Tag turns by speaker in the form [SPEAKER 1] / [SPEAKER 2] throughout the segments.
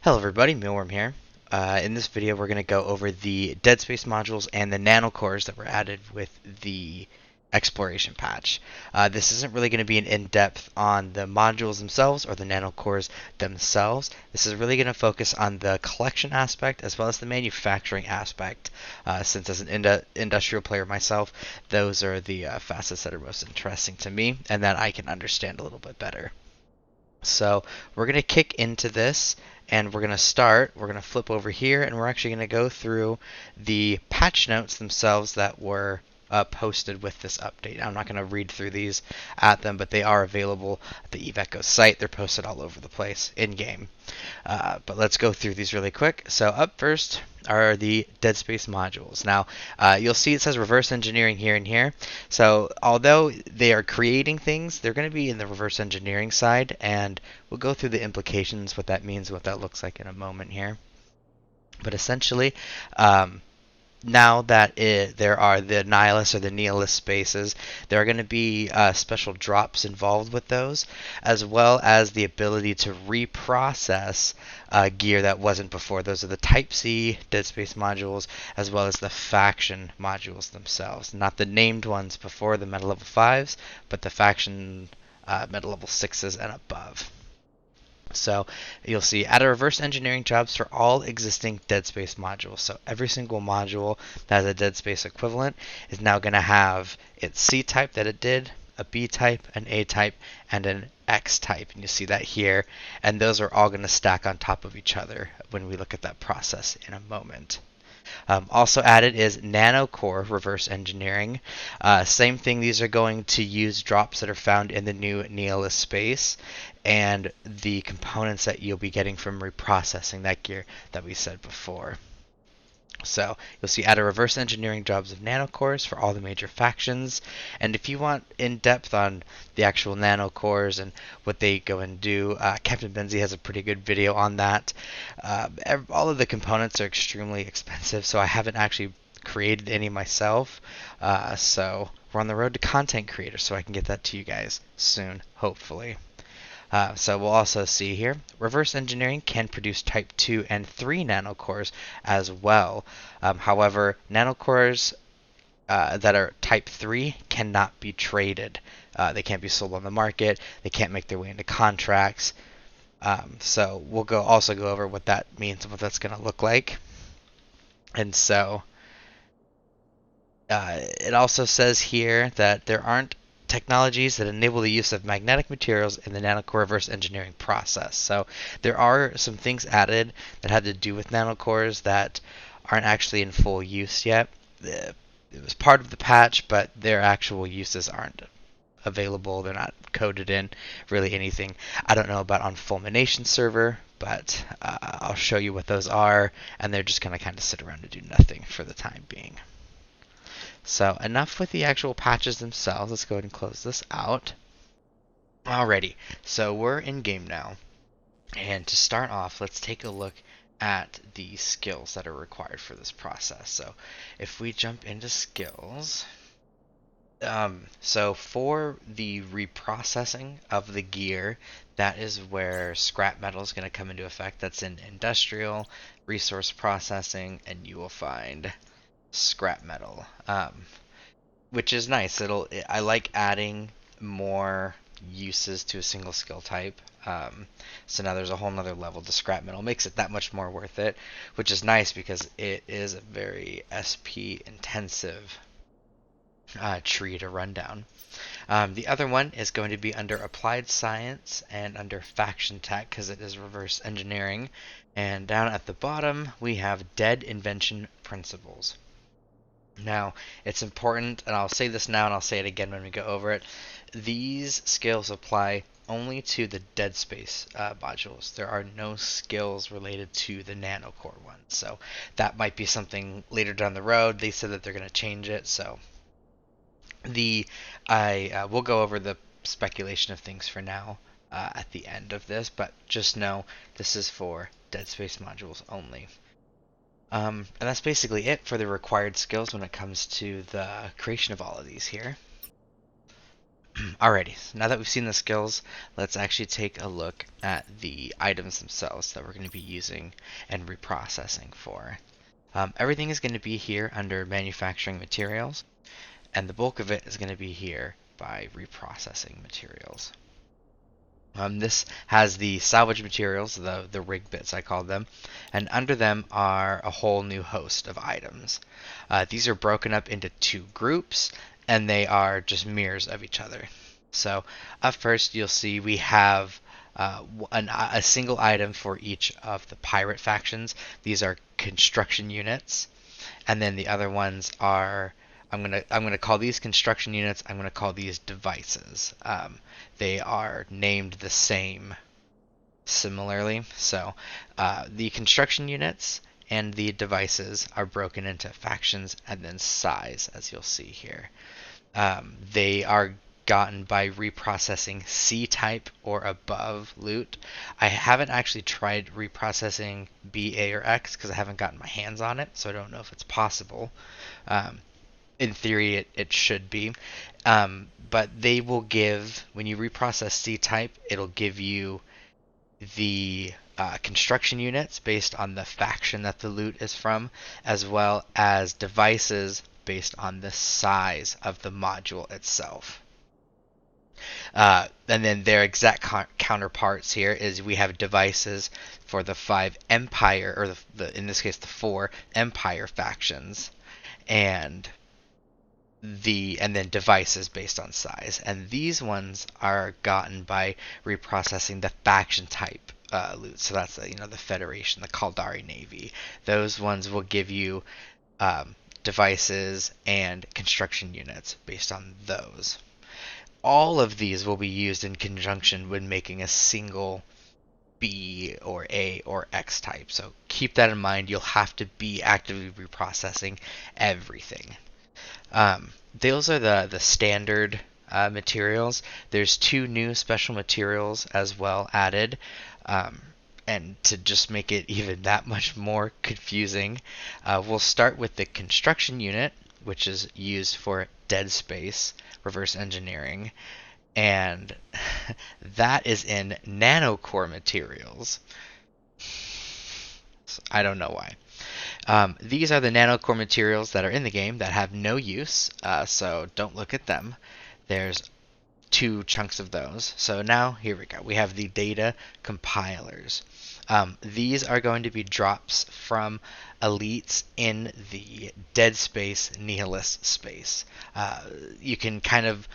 [SPEAKER 1] Hello everybody, Mealworm here. In this video we're going to go over the Deadspace modules and the nanocores that were added with the exploration patch. This isn't really going to be an in-depth on the modules themselves or the nanocores themselves. This is really going to focus on the collection aspect as well as the manufacturing aspect. Since as an industrial player myself, those are the facets that are most interesting to me and that I can understand a little bit better. So we're going to kick into this and we're going to flip over here and we're actually going to go through the patch notes themselves that were posted with this update. I'm not going to read through these at them, but they are available at the Eveco site. They're posted all over the place in-game. But let's go through these really quick. So up first are the Deadspace modules. Now, you'll see it says reverse engineering here and here. So although they are creating things, they're going to be in the reverse engineering side, and we'll go through the implications, what that means, what that looks like in a moment here. But essentially, now that there are the Nihilus or the Nihilus spaces, there are going to be special drops involved with those, as well as the ability to reprocess gear that wasn't before. Those are the Type C Deadspace modules, as well as the faction modules themselves. Not the named ones before the Meta Level 5s, but the faction Meta Level 6s and above. So you'll see add a reverse engineering jobs for all existing Deadspace modules. So every single module that has a Deadspace equivalent is now going to have its C type that it did, a B type, an A type, and an X type. And you see that here. And those are all going to stack on top of each other when we look at that process in a moment. Also added is Nanocore reverse engineering. Same thing, these are going to use drops that are found in the new Nihilus Space and the components that you'll be getting from reprocessing that gear that we said before. So you'll see add a reverse engineering jobs of nanocores for all the major factions. And if you want in depth on the actual nanocores and what they go and do, Captain Benzie has a pretty good video on that. All of the components are extremely expensive, so I haven't actually created any myself. So we're on the road to content creator, so I can get that to you guys soon, hopefully. So we'll also see here, reverse engineering can produce type 2 and 3 nanocores as well. However, nanocores that are type 3 cannot be traded. They can't be sold on the market. They can't make their way into contracts. So we'll also go over what that means and what that's going to look like. And so it also says here that there aren't technologies that enable the use of magnetic materials in the nanocore reverse engineering process. So there are some things added that have to do with nanocores that aren't actually in full use yet. It was part of the patch, but their actual uses aren't available. They're not coded in really anything. I don't know about on Fulmination server, but I'll show you what those are, and they're just going to kind of sit around and do nothing for the time being. So enough with the actual patches themselves. Let's go ahead and close this out. Alrighty, so we're in game now. And to start off, let's take a look at the skills that are required for this process. So if we jump into skills, so for the reprocessing of the gear, that is where scrap metal is going to come into effect. That's in industrial, resource processing, and you will find scrap metal, which is nice. I like adding more uses to a single skill type. So now there's a whole nother level to scrap metal. Makes it that much more worth it, which is nice because it is a very SP intensive tree to run down. The other one is going to be under applied science and under faction tech because it is reverse engineering. And down at the bottom we have dead invention principles. Now, it's important, and I'll say this now and I'll say it again when we go over it, these skills apply only to the Deadspace modules. There are no skills related to the Nanocore ones, so that might be something later down the road. They said that they're going to change it, so we'll go over the speculation of things for now at the end of this, but just know this is for Deadspace modules only. And that's basically it for the required skills when it comes to the creation of all of these here. Alrighty, so now that we've seen the skills, let's actually take a look at the items themselves that we're going to be using and reprocessing for. Everything is going to be here under manufacturing materials, and the bulk of it is going to be here by reprocessing materials. This has the salvage materials, the rig bits I call them, and under them are a whole new host of items. These are broken up into two groups, and they are just mirrors of each other. So up first you'll see we have a single item for each of the pirate factions. These are construction units, and then the other ones are I'm gonna call these construction units. I'm gonna call these devices. They are named the same similarly. So the construction units and the devices are broken into factions and then size, as you'll see here. They are gotten by reprocessing C-type or above loot. I haven't actually tried reprocessing B, A, or X because I haven't gotten my hands on it, so I don't know if it's possible. In theory, it should be. But they will give, when you reprocess C-type, it'll give you the construction units based on the faction that the loot is from, as well as devices based on the size of the module itself. And then their exact counterparts here is we have devices for the 5 Empire, or in this case the 4 Empire factions, and then devices based on size. And these ones are gotten by reprocessing the faction type loot. So that's the Federation, the Kaldari Navy. Those ones will give you devices and construction units based on those. All of these will be used in conjunction when making a single B or A or X type. So keep that in mind. You'll have to be actively reprocessing everything. Those are the standard materials. There's 2 new special materials as well added. And to just make it even that much more confusing, we'll start with the construction unit, which is used for Deadspace reverse engineering, and that is in Nanocore materials. I don't know why. These are the Nanocore materials that are in the game that have no use, so don't look at them. There's 2 chunks of those. So now, here we go. We have the data compilers. These are going to be drops from elites in the Deadspace Nihilus Space. You can kind of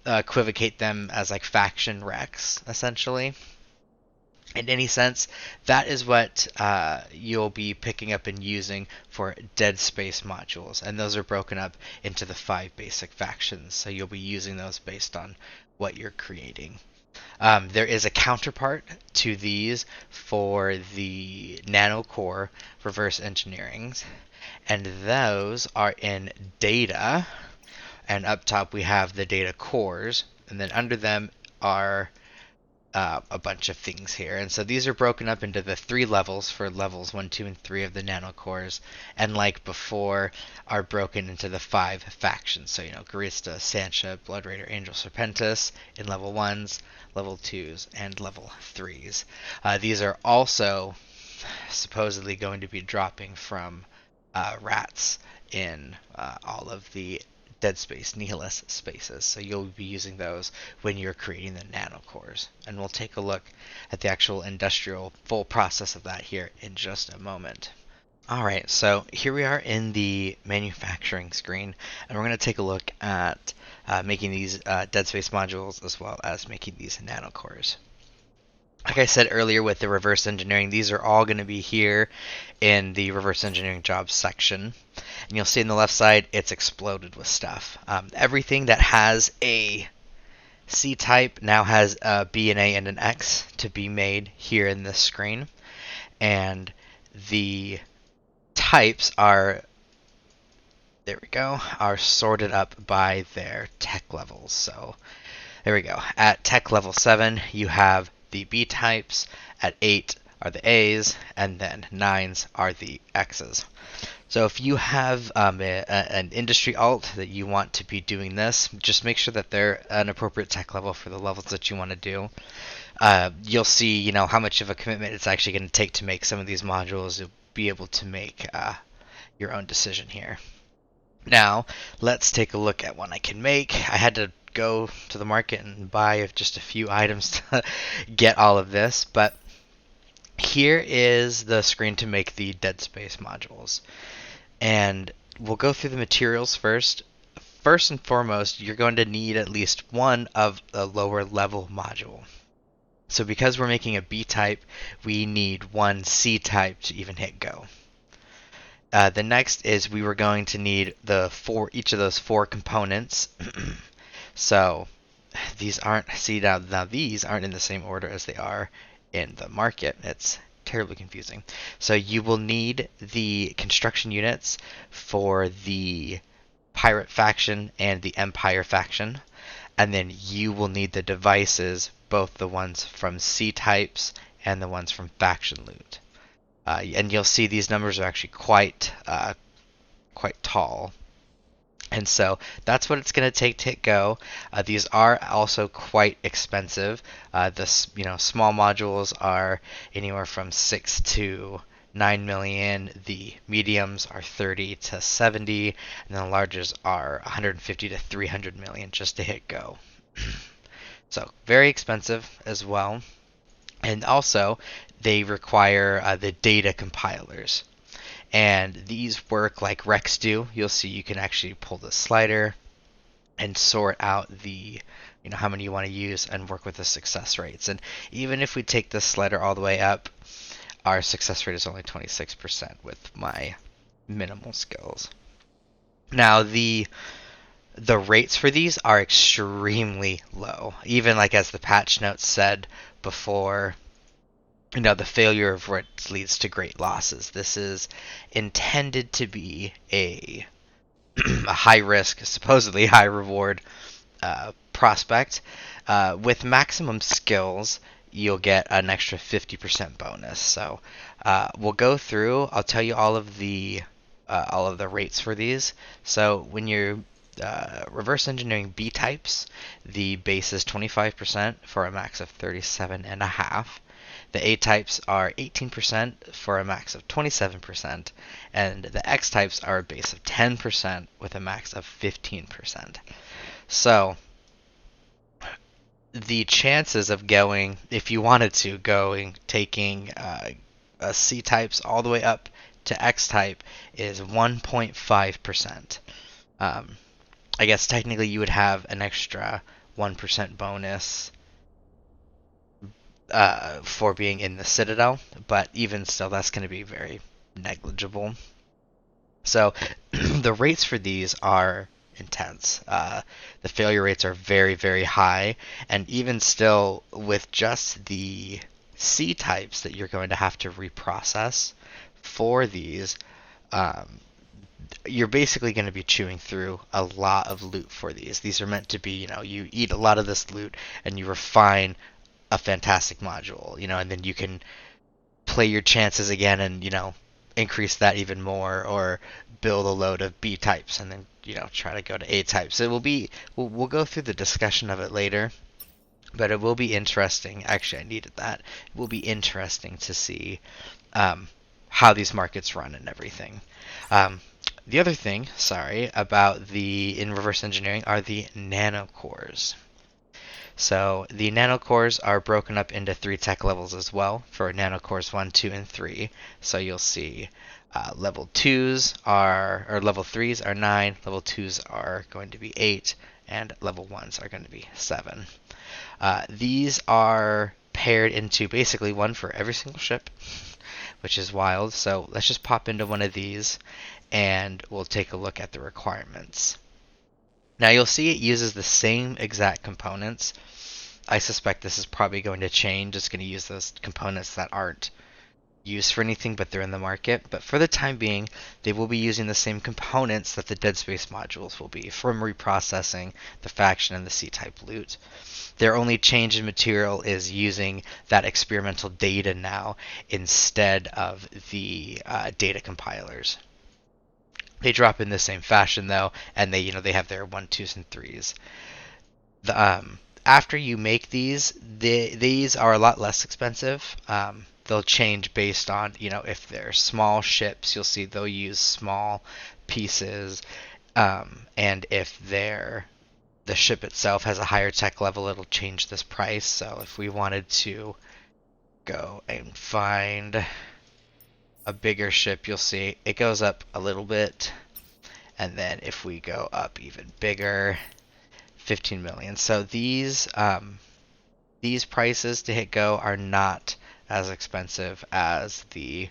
[SPEAKER 1] equivocate them as like faction recs, essentially. In any sense, that is what you'll be picking up and using for Deadspace modules, and those are broken up into the 5 basic factions, so you'll be using those based on what you're creating. There is a counterpart to these for the Nanocore reverse engineerings, and those are in data, and up top we have the data cores, and then under them are a bunch of things here. And so these are broken up into the 3 levels for levels 1, 2, and 3 of the nanocores, and like before, are broken into the 5 factions. So, Garista, Sancha, Blood Raider, Angel, Serpentis in level 1s, level 2s, and level 3s. These are also supposedly going to be dropping from rats in all of the Deadspace Nihilus spaces, so you'll be using those when you're creating the nanocores. And we'll take a look at the actual industrial full process of that here in just a moment. Alright, so here we are in the manufacturing screen, and we're going to take a look at making these Deadspace modules as well as making these nanocores. Like I said earlier with the reverse engineering, these are all going to be here in the reverse engineering jobs section. And you'll see on the left side, it's exploded with stuff. Everything that has a C-type now has a B, an A, and an X to be made here in this screen. And the types are, there we go, are sorted up by their tech levels. So there we go. At tech level 7, you have the B types. At 8 are the A's, and then 9s are the X's. So if you have an industry alt that you want to be doing this, just make sure that they're an appropriate tech level for the levels that you want to do. You'll see, how much of a commitment it's actually going to take to make some of these modules. You'll be able to make your own decision here. Now, let's take a look at what I can make. I had to go to the market and buy just a few items to get all of this, but here is the screen to make the Deadspace modules. And we'll go through the materials first. First and foremost, you're going to need at least one of the lower level module. So because we're making a B type, we need one C type to even hit go. The next is we were going to need each of those 4 components. So these aren't, now these aren't in the same order as they are in the market. It's terribly confusing. So you will need the construction units for the pirate faction and the empire faction, and then you will need the devices, both the ones from C types and the ones from faction loot. And you'll see these numbers are actually quite tall. And so that's what it's going to take to hit go. These are also quite expensive. The small modules are anywhere from 6 to 9 million. The mediums are 30 to 70, and the larges are 150 to 300 million just to hit go. So very expensive as well. And also, they require the data compilers. And these work like Rex do. You'll see you can actually pull the slider and sort out the, how many you want to use and work with the success rates. And even if we take this slider all the way up, our success rate is only 26% with my minimal skills. Now, the rates for these are extremely low. Even like as the patch notes said before, the failure of what leads to great losses. This is intended to be a high risk, supposedly high reward prospect. With maximum skills, you'll get an extra 50% bonus. So we'll go through. I'll tell you all of the rates for these. So when you're reverse engineering B types, the base is 25% for a max of 37.5. The A types are 18% for a max of 27%, and the X types are a base of 10% with a max of 15%. So the chances of going, if you wanted to, taking C types all the way up to X type is 1.5%. I guess technically you would have an extra 1% bonus for being in the Citadel, but even still, that's going to be very negligible. So the rates for these are intense. The failure rates are very, very high, and even still, with just the C types that you're going to have to reprocess for these, you're basically going to be chewing through a lot of loot for these. These are meant to be, you eat a lot of this loot and you refine a fantastic module, and then you can play your chances again and, increase that even more, or build a load of B types and then, try to go to A types. It will be, we'll go through the discussion of it later, but it will be interesting. Actually, I needed that. It will be interesting to see how these markets run and everything. The other thing, about the in reverse engineering are the nanocores. So the nanocores are broken up into 3 tech levels as well, for nanocores 1, 2, and 3. So you'll see level 2s or level 3s are 9, level 2s are going to be 8, and level 1s are going to be 7. These are paired into basically one for every single ship, which is wild. So let's just pop into one of these and we'll take a look at the requirements. Now you'll see it uses the same exact components. I suspect this is probably going to change. It's going to use those components that aren't use for anything, but they're in the market. But for the time being, they will be using the same components that the Deadspace modules will be from reprocessing the faction and the C-type loot. Their only change in material is using that experimental data now instead of the data compilers. They drop in the same fashion though, and they have their 1, 2s, and 3s. After you make these are a lot less expensive. They'll change based on if they're small ships, you'll see they'll use small pieces, and if the ship itself has a higher tech level, it'll change this price. So if we wanted to go and find a bigger ship, you'll see it goes up a little bit, and then if we go up even bigger, 15 million. So these prices to hit go are not as expensive as the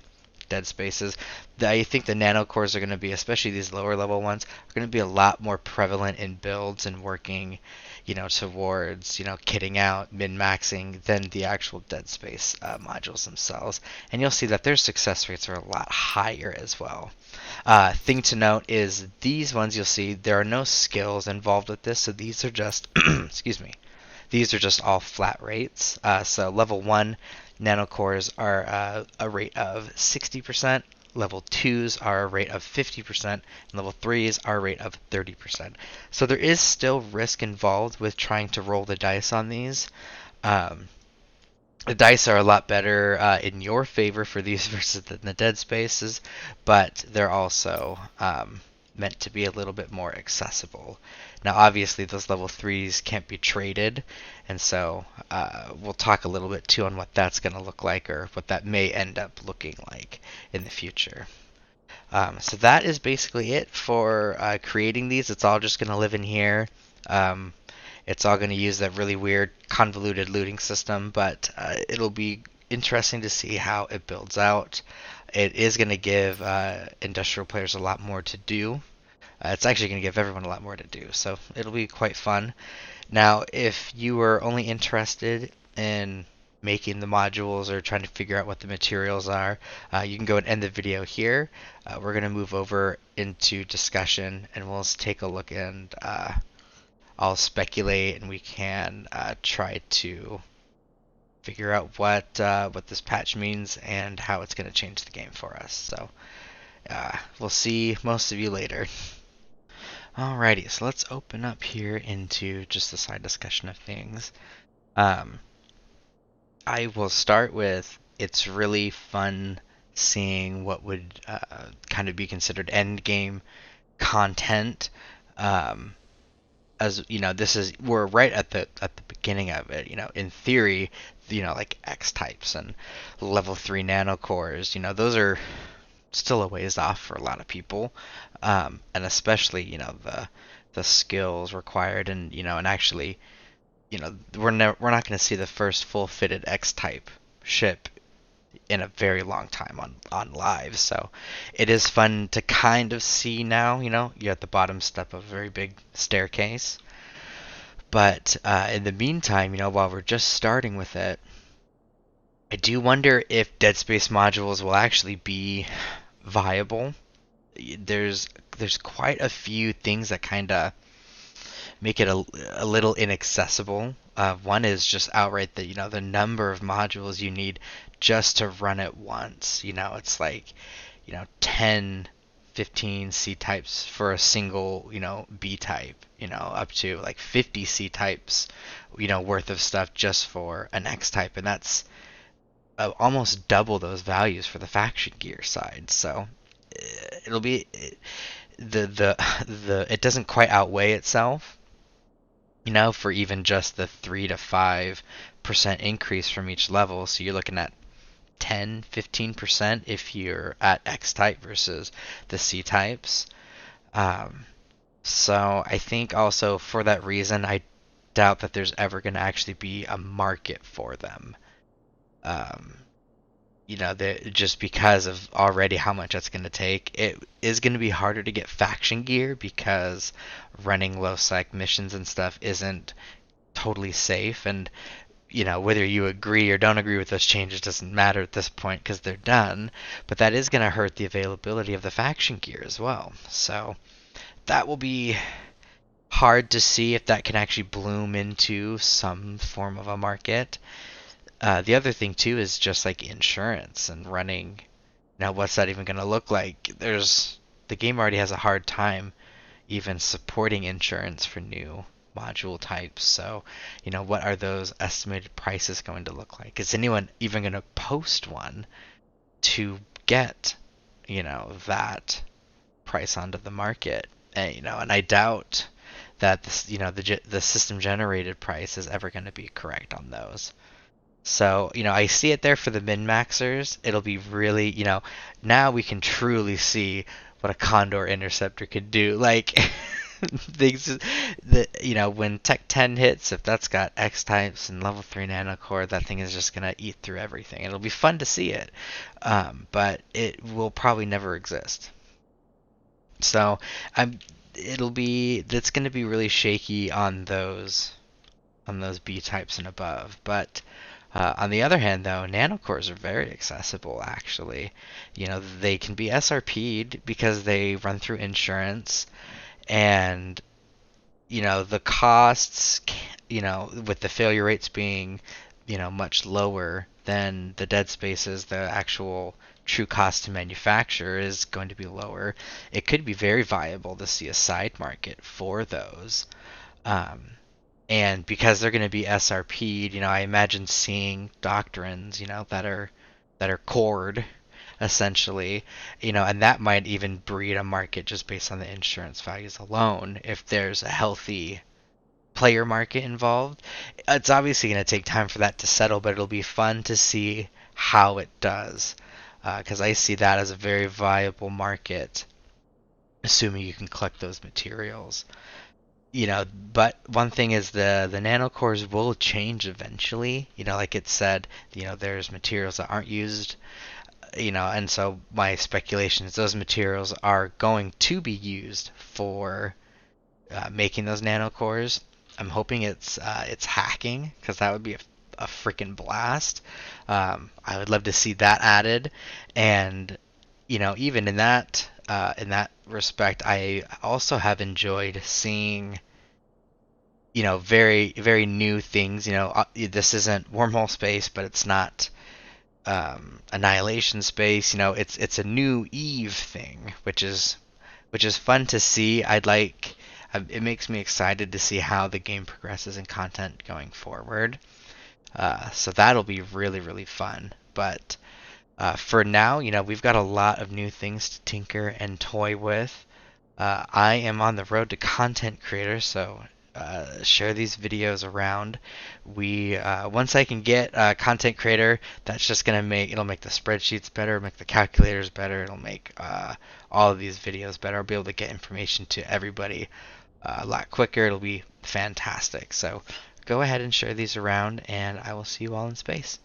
[SPEAKER 1] Dead Spaces. I think the Nanocores are going to be, especially these lower level ones, are going to be a lot more prevalent in builds and working, towards, kitting out, min-maxing than the actual Dead Space modules themselves. And you'll see that their success rates are a lot higher as well. Thing to note is these ones, you'll see there are no skills involved with this, so these are just, excuse me, these are just all flat rates. So level 1 nanocores are a rate of 60%, level 2s are a rate of 50%, and level 3s are a rate of 30%. So there is still risk involved with trying to roll the dice on these. The dice are a lot better in your favor for these versus the Dead Spaces, but they're also meant to be a little bit more accessible. Now, obviously, those level 3s can't be traded, and so we'll talk a little bit too on what that's going to look like, or what that may end up looking like in the future. So that is basically it for creating these. It's all just going to live in here. It's all going to use that really weird convoluted looting system, but it'll be interesting to see how it builds out. It is going to give industrial players a lot more to do. It's actually going to give everyone a lot more to do, so it'll be quite fun. Now, if you were only interested in making the modules or trying to figure out what the materials are, you can go and end the video here. We're going to move over into discussion, and we'll take a look, and I'll speculate, and we can try to figure out what this patch means and how it's going to change the game for us. So we'll see most of you later. Alrighty, so let's open up here into just the side discussion of things. I will start with, it's really fun seeing what would kind of be considered end game content. As we're right at the beginning of it. In theory, like X types and level 3 nanocores, those are still a ways off for a lot of people, and especially the skills required, and and actually we're not going to see the first full fitted X type ship in a very long time on live. So it is fun to kind of see now. You're at the bottom step of a very big staircase. But in the meantime, while we're just starting with it, I do wonder if Deadspace modules will actually be viable. There's quite a few things that kind of make it a little inaccessible. One is just outright the number of modules you need just to run it once. It's like 10, 15 C types for a single B type. Up to like 50 C types worth of stuff just for an X type, and that's almost double those values for the faction gear side. So it'll be it doesn't quite outweigh itself, for even just the 3 to 5% increase from each level. So you're looking at 10-15% if you're at X type versus the C types. So I think also for that reason, I doubt that there's ever going to actually be a market for them. Just because of already how much that's going to take. It is going to be harder to get faction gear because running low sec missions and stuff isn't totally safe, and whether you agree or don't agree with those changes doesn't matter at this point because they're done. But that is going to hurt the availability of the faction gear as well. So that will be hard to see if that can actually bloom into some form of a market. The other thing too is just like insurance and running. Now, what's that even going to look like? The game already has a hard time even supporting insurance for new module types. So, what are those estimated prices going to look like? Is anyone even going to post one to get, that price onto the market? And I doubt that this, the system generated price is ever going to be correct on those. So, I see it there for the min-maxers. It'll be really, now we can truly see what a Condor Interceptor could do. Like, things that, when Tech 10 hits, if that's got X types and level 3 nanocore, that thing is just going to eat through everything. It'll be fun to see it, but it will probably never exist. So, it's going to be really shaky on those B types and above, but on the other hand, though, nanocores are very accessible, actually. They can be SRP'd because they run through insurance, and, the costs, with the failure rates being, much lower than the dead spaces, the actual true cost to manufacture is going to be lower. It could be very viable to see a side market for those. And because they're going to be SRP'd, I imagine seeing doctrines, that are cored, essentially, and that might even breed a market just based on the insurance values alone. If there's a healthy player market involved, it's obviously going to take time for that to settle, but it'll be fun to see how it does, because I see that as a very viable market, assuming you can collect those materials. But one thing is the nanocores will change eventually. Like it said, there's materials that aren't used, and so my speculation is those materials are going to be used for making those nanocores. I'm hoping it's hacking, because that would be a freaking blast. I would love to see that added, and even in that respect, I also have enjoyed seeing, very, very new things. This isn't wormhole space, but it's not annihilation space. It's a new Eve thing, which is fun to see. It makes me excited to see how the game progresses in content going forward. So that'll be really, really fun. But for now, we've got a lot of new things to tinker and toy with. I am on the road to content creator, so share these videos around. Once I can get a content creator, that's just gonna it'll make the spreadsheets better, make the calculators better, it'll make all of these videos better. I'll be able to get information to everybody a lot quicker. It'll be fantastic. So go ahead and share these around, and I will see you all in space.